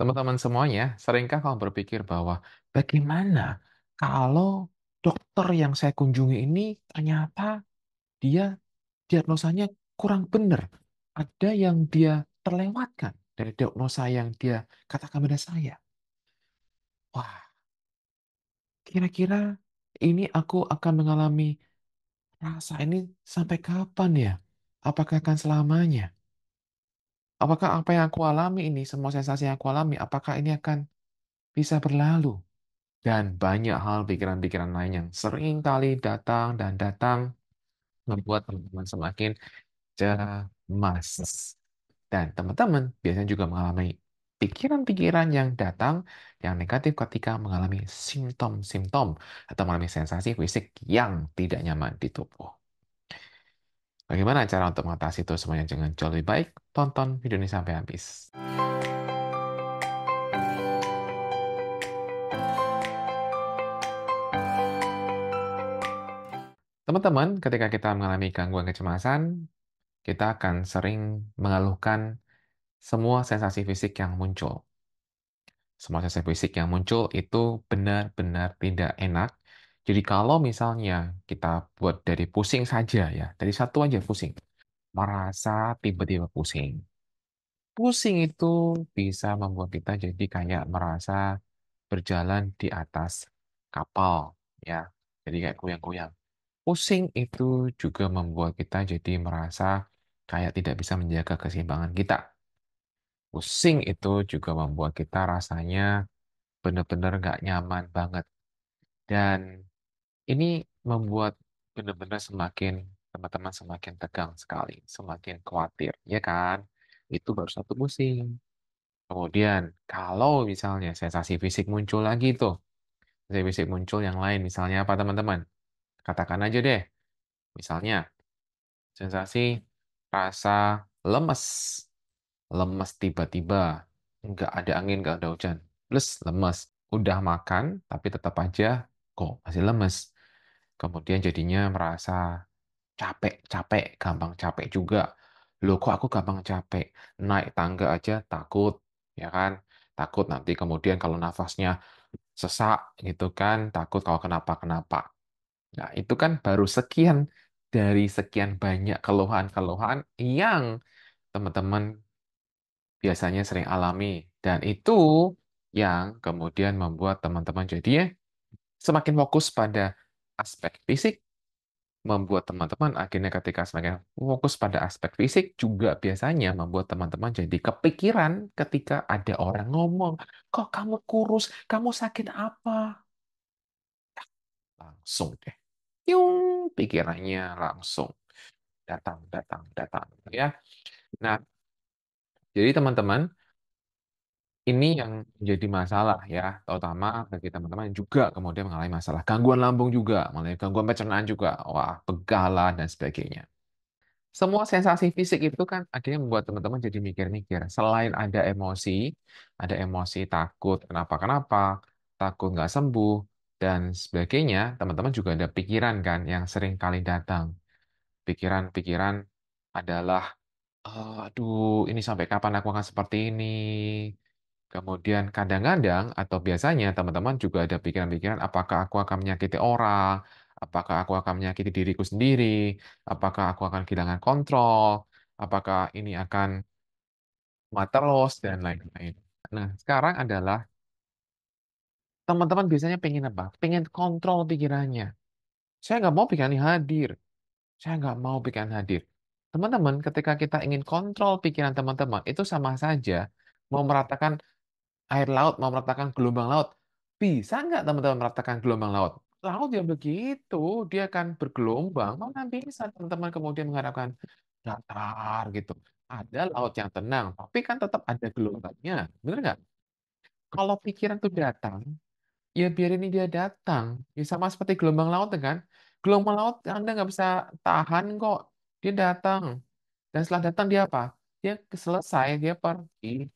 Teman-teman semuanya, seringkah kamu berpikir bahwa bagaimana kalau dokter yang saya kunjungi ini ternyata dia diagnosanya kurang benar. Ada yang dia terlewatkan dari diagnosa yang dia katakan pada saya. Wah, kira-kira ini aku akan mengalami rasa ini sampai kapan ya? Apakah akan selamanya? Apakah apa yang aku alami ini, semua sensasi yang aku alami, apakah ini akan bisa berlalu? Dan banyak hal pikiran-pikiran lain yang sering kali datang dan datang membuat teman-teman semakin cemas. Dan teman-teman biasanya juga mengalami pikiran-pikiran yang datang yang negatif ketika mengalami simptom-simptom atau mengalami sensasi fisik yang tidak nyaman di tubuh. Bagaimana cara untuk mengatasi itu semuanya dengan jauh lebih baik? Tonton video ini sampai habis. Teman-teman, ketika kita mengalami gangguan kecemasan, kita akan sering mengeluhkan semua sensasi fisik yang muncul. Semua sensasi fisik yang muncul itu benar-benar tidak enak. Jadi kalau misalnya kita buat dari pusing saja ya, dari satu aja pusing, merasa tiba-tiba pusing. Pusing itu bisa membuat kita jadi kayak merasa berjalan di atas kapal ya. Jadi kayak goyang-goyang. Pusing itu juga membuat kita jadi merasa kayak tidak bisa menjaga keseimbangan kita. Pusing itu juga membuat kita rasanya benar-benar nggak nyaman banget. Dan ini membuat benar-benar semakin teman-teman semakin tegang sekali, semakin khawatir, ya kan? Itu baru satu pusing. Kemudian kalau misalnya sensasi fisik muncul lagi tuh, sensasi fisik muncul yang lain, misalnya apa teman-teman? Katakan aja deh, misalnya sensasi rasa lemes, lemes tiba-tiba, nggak ada angin, nggak ada hujan, plus lemes. Udah makan, tapi tetap aja kok masih lemes. Kemudian jadinya merasa capek, gampang capek juga. Loh, kok aku gampang capek? Naik tangga aja takut, ya kan? Takut nanti kemudian kalau nafasnya sesak gitu kan, takut kalau kenapa-kenapa. Nah, itu kan baru sekian dari sekian banyak keluhan-keluhan yang teman-teman biasanya sering alami. Dan itu yang kemudian membuat teman-teman jadi semakin fokus pada aspek fisik, membuat teman-teman akhirnya ketika semakin fokus pada aspek fisik juga biasanya membuat teman-teman jadi kepikiran ketika ada orang ngomong, kok kamu kurus, kamu sakit apa? Langsung deh. Yung, pikirannya langsung datang, datang, datang. Ya. Nah, jadi teman-teman, ini yang menjadi masalah ya, terutama bagi teman-teman yang juga kemudian mengalami masalah gangguan lambung juga, mengalami gangguan pencernaan juga, wah, pegalan dan sebagainya. Semua sensasi fisik itu kan akhirnya membuat teman-teman jadi mikir-mikir. Selain ada emosi takut kenapa-kenapa, takut nggak sembuh, dan sebagainya, teman-teman juga ada pikiran kan yang sering kali datang. Pikiran-pikiran adalah, "Oh, aduh, ini sampai kapan aku akan seperti ini?" Kemudian kadang-kadang atau biasanya teman-teman juga ada pikiran-pikiran apakah aku akan menyakiti orang, apakah aku akan menyakiti diriku sendiri, apakah aku akan kehilangan kontrol, apakah ini akan terus dan lain-lain. Nah, sekarang adalah teman-teman biasanya pengen apa? Pengen kontrol pikirannya. Saya nggak mau pikiran hadir. Saya nggak mau pikiran hadir. Teman-teman, ketika kita ingin kontrol pikiran teman-teman, itu sama saja mau meratakan air laut, mau meratakan gelombang laut. Bisa nggak teman-teman meratakan gelombang laut? Laut ya begitu, dia akan bergelombang. Mana bisa teman-teman kemudian mengharapkan datar gitu. Ada laut yang tenang, tapi kan tetap ada gelombangnya. Bener nggak? Kalau pikiran itu datang, ya biar ini dia datang. Ya sama seperti gelombang laut kan. Gelombang laut Anda nggak bisa tahan kok. Dia datang. Dan setelah datang dia apa? Dia selesai, dia pergi.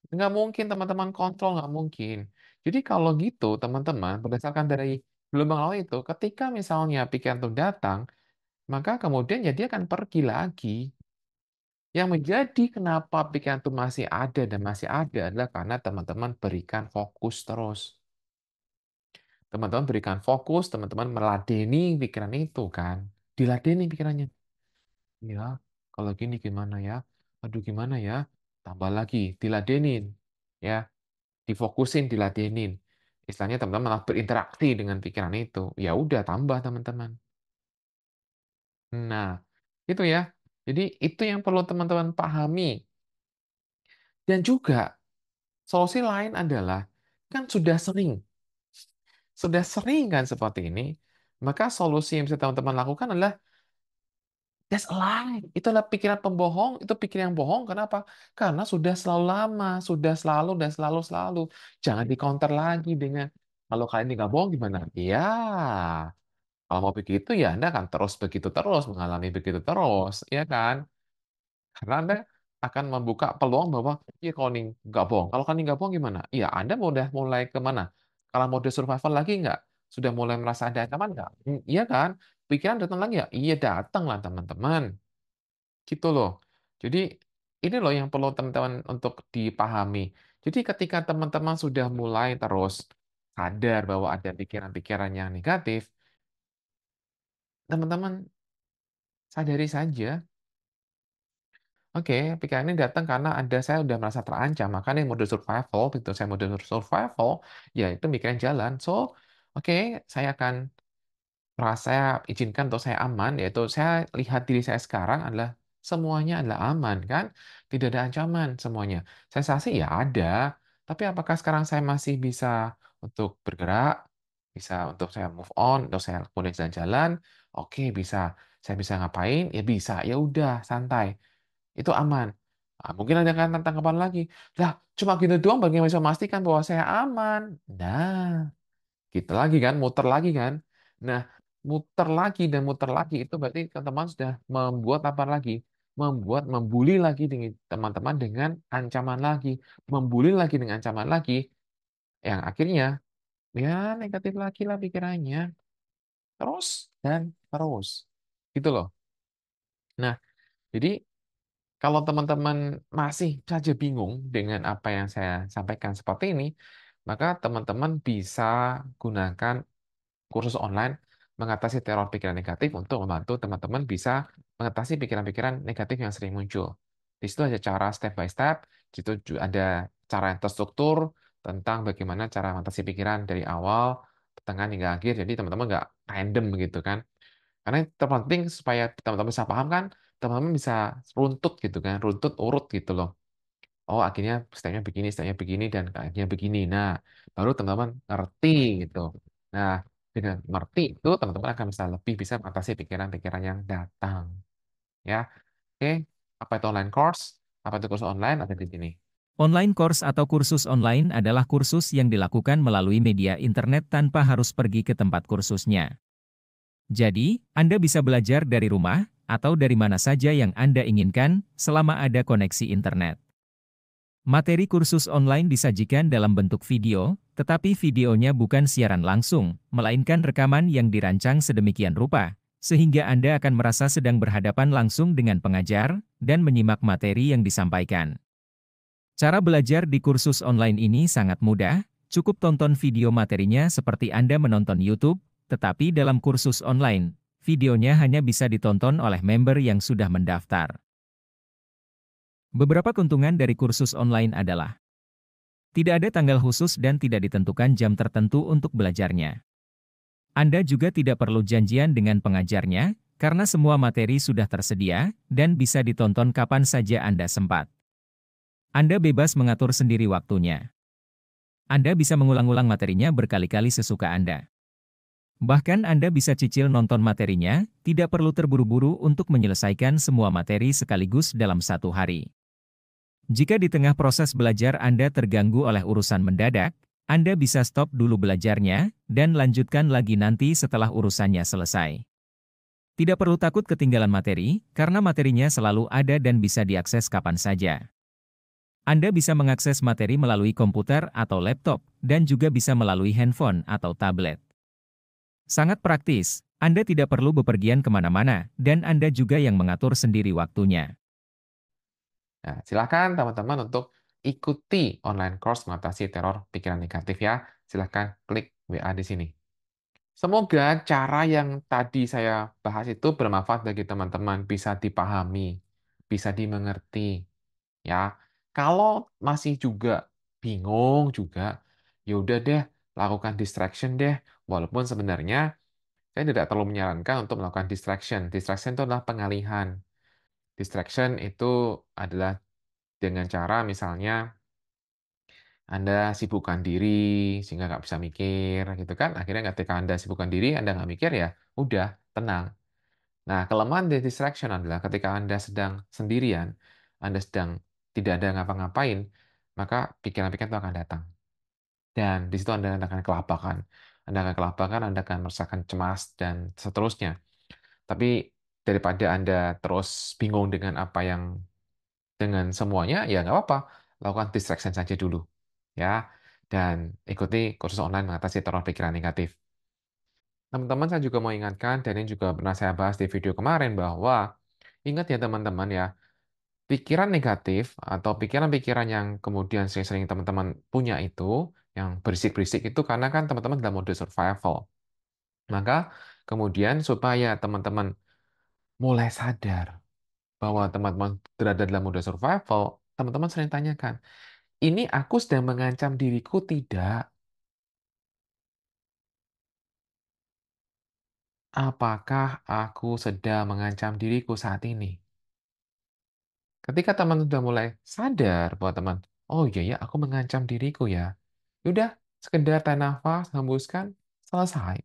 Nggak mungkin teman-teman kontrol, nggak mungkin. Jadi kalau gitu teman-teman, berdasarkan dari gelombang laut itu, ketika misalnya pikiran itu datang, maka kemudian ya dia akan pergi lagi. Yang menjadi kenapa pikiran itu masih ada dan masih ada adalah karena teman-teman berikan fokus terus. Teman-teman berikan fokus, teman-teman meladeni pikiran itu kan. Diladeni pikirannya. Ya, kalau gini gimana ya? Aduh gimana ya? Tambah lagi, diladenin. Ya, difokusin, diladenin. Istilahnya teman-teman malah berinteraksi dengan pikiran itu. Ya udah, tambah teman-teman. Nah, itu ya. Jadi itu yang perlu teman-teman pahami. Dan juga solusi lain adalah kan sudah sering kan seperti ini, maka solusi yang bisa teman-teman lakukan adalah that's a lie. Itulah pikiran pembohong, itu pikiran yang bohong. Kenapa? Karena sudah selalu lama, sudah selalu dan selalu. Jangan di-counter lagi dengan kalau kalian ini nggak bohong gimana? Ya, kalau mau begitu ya Anda akan terus begitu terus, mengalami begitu terus, ya kan? Karena Anda akan membuka peluang bahwa, iya kalau ini nggak bohong. Kalau kalian nggak bohong gimana? Iya, Anda udah mulai kemana? Kalau mode survival lagi nggak? Sudah mulai merasa ada ancaman nggak? Iya kan? Pikiran datang lagi ya? Iya datang lah teman-teman. Gitu loh. Jadi ini loh yang perlu teman-teman untuk dipahami. Jadi ketika teman-teman sudah mulai terus sadar bahwa ada pikiran-pikiran yang negatif, teman-teman sadari saja. Oke, pikiran ini datang karena saya udah merasa terancam, makanya mode survival, begitu saya mode survival, ya itu pikiran jalan. So, oke, saya akan merasa izinkan untuk saya aman, yaitu saya lihat diri saya sekarang adalah semuanya adalah aman, kan? Tidak ada ancaman semuanya. Sensasi ya ada, tapi apakah sekarang saya masih bisa untuk bergerak, bisa untuk saya move on, untuk saya kemudian jalan-jalan? Oke, bisa. Saya bisa ngapain? Ya bisa. Ya udah, santai. Itu aman. Ah, mungkin ada kan tanggapan lagi. Lah, cuma gitu doang bagaimana bisa memastikan bahwa saya aman? Nah, gitu lagi kan, muter lagi kan. Nah, muter lagi dan muter lagi itu berarti teman-teman sudah membuat apa lagi? Membuli lagi dengan teman-teman dengan ancaman lagi, membuli lagi dengan ancaman lagi, yang akhirnya ya negatif lagi lah pikirannya, terus dan terus, gitu loh. Nah, jadi kalau teman-teman masih saja bingung dengan apa yang saya sampaikan seperti ini, maka teman-teman bisa gunakan kursus online mengatasi teror pikiran negatif untuk membantu teman-teman bisa mengatasi pikiran-pikiran negatif yang sering muncul. Di situ ada cara step by step, di situ juga ada cara yang terstruktur tentang bagaimana cara mengatasi pikiran dari awal, pertengahan hingga akhir. Jadi teman-teman nggak random begitu kan. Karena yang terpenting supaya teman-teman bisa paham kan, teman-teman bisa runtut gitu kan, runtut urut gitu loh. Oh, akhirnya stepnya begini, dan akhirnya begini. Nah, baru teman-teman ngerti gitu. Nah, dengan ngerti itu, teman-teman akan bisa lebih bisa mengatasi pikiran-pikiran yang datang. Ya, oke. Apa itu online course? Apa itu kursus online? Ada di sini. Online course atau kursus online adalah kursus yang dilakukan melalui media internet tanpa harus pergi ke tempat kursusnya. Jadi, Anda bisa belajar dari rumah atau dari mana saja yang Anda inginkan selama ada koneksi internet. Materi kursus online disajikan dalam bentuk video, tetapi videonya bukan siaran langsung, melainkan rekaman yang dirancang sedemikian rupa, sehingga Anda akan merasa sedang berhadapan langsung dengan pengajar dan menyimak materi yang disampaikan. Cara belajar di kursus online ini sangat mudah, cukup tonton video materinya seperti Anda menonton YouTube, tetapi dalam kursus online, videonya hanya bisa ditonton oleh member yang sudah mendaftar. Beberapa keuntungan dari kursus online adalah tidak ada tanggal khusus dan tidak ditentukan jam tertentu untuk belajarnya. Anda juga tidak perlu janjian dengan pengajarnya, karena semua materi sudah tersedia dan bisa ditonton kapan saja Anda sempat. Anda bebas mengatur sendiri waktunya. Anda bisa mengulang-ulang materinya berkali-kali sesuka Anda. Bahkan Anda bisa cicil nonton materinya, tidak perlu terburu-buru untuk menyelesaikan semua materi sekaligus dalam satu hari. Jika di tengah proses belajar Anda terganggu oleh urusan mendadak, Anda bisa stop dulu belajarnya, dan lanjutkan lagi nanti setelah urusannya selesai. Tidak perlu takut ketinggalan materi, karena materinya selalu ada dan bisa diakses kapan saja. Anda bisa mengakses materi melalui komputer atau laptop, dan juga bisa melalui handphone atau tablet. Sangat praktis, Anda tidak perlu bepergian kemana-mana, dan Anda juga yang mengatur sendiri waktunya. Nah, silakan teman-teman untuk ikuti online course mengatasi teror pikiran negatif ya. Silakan klik WA di sini. Semoga cara yang tadi saya bahas itu bermanfaat bagi teman-teman, bisa dipahami, bisa dimengerti, ya. Kalau masih juga bingung juga, ya udah deh, lakukan distraction deh. Walaupun sebenarnya saya tidak terlalu menyarankan untuk melakukan distraction. Distraction itu adalah pengalihan. Distraction itu adalah dengan cara misalnya Anda sibukkan diri sehingga nggak bisa mikir, gitu kan? Akhirnya ketika Anda sibukkan diri, Anda nggak mikir ya, udah tenang. Nah, kelemahan dari distraction adalah ketika Anda sedang sendirian, Anda sedang tidak ada ngapa-ngapain, maka pikiran-pikiran itu akan datang. Dan di situ Anda akan kelabakan. Anda akan kelabakan, Anda akan merasakan cemas, dan seterusnya. Tapi daripada Anda terus bingung dengan apa yang dengan semuanya, ya nggak apa-apa. Lakukan distraction saja dulu. Ya, dan ikuti kursus online mengatasi teror pikiran negatif. Teman-teman, saya juga mau ingatkan, dan ini juga pernah saya bahas di video kemarin, bahwa ingat ya teman-teman ya, pikiran negatif atau pikiran-pikiran yang kemudian sering-sering teman-teman punya itu, yang berisik-berisik itu karena kan teman-teman dalam mode survival. Maka kemudian supaya teman-teman mulai sadar bahwa teman-teman berada dalam mode survival, teman-teman sering tanyakan, ini aku sedang mengancam diriku tidak? Apakah aku sedang mengancam diriku saat ini? Ketika teman sudah mulai sadar bahwa teman, oh iya ya, aku mengancam diriku ya. Udah, sekedar tarik nafas, hembuskan, selesai.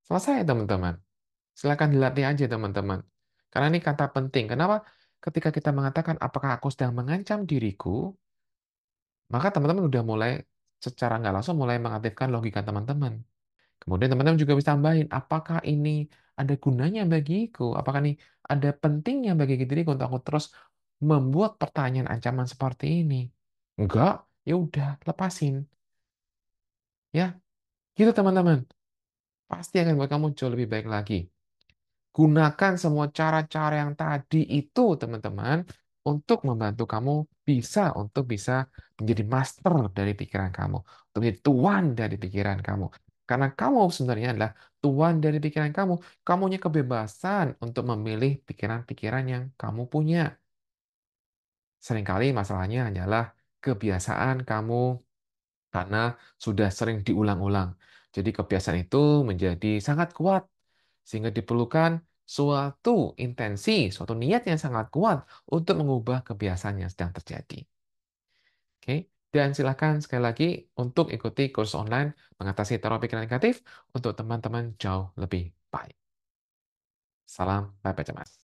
Selesai, teman-teman. Silakan dilatih aja, teman-teman. Karena ini kata penting. Kenapa? Ketika kita mengatakan, apakah aku sedang mengancam diriku, maka teman-teman udah mulai, secara nggak langsung mulai mengaktifkan logika teman-teman. Kemudian teman-teman juga bisa tambahin, apakah ini ada gunanya bagiku? Apakah ini ada pentingnya bagi diriku untuk aku terus membuat pertanyaan ancaman seperti ini? Enggak, ya udah, lepasin. Ya, gitu teman-teman. Pasti akan buat kamu jauh lebih baik lagi. Gunakan semua cara-cara yang tadi itu, teman-teman, untuk membantu kamu bisa menjadi master dari pikiran kamu, untuk menjadi tuan dari pikiran kamu. Karena kamu sebenarnya adalah tuan dari pikiran kamu. Kamu punya kebebasan untuk memilih pikiran-pikiran yang kamu punya. Seringkali masalahnya hanyalah kebiasaan kamu karena sudah sering diulang-ulang. Jadi kebiasaan itu menjadi sangat kuat sehingga diperlukan suatu intensi, suatu niat yang sangat kuat untuk mengubah kebiasaan yang sedang terjadi. Oke, dan silakan sekali lagi untuk ikuti kursus online mengatasi teror pikiran negatif untuk teman-teman jauh lebih baik. Salam, bye-bye cemas.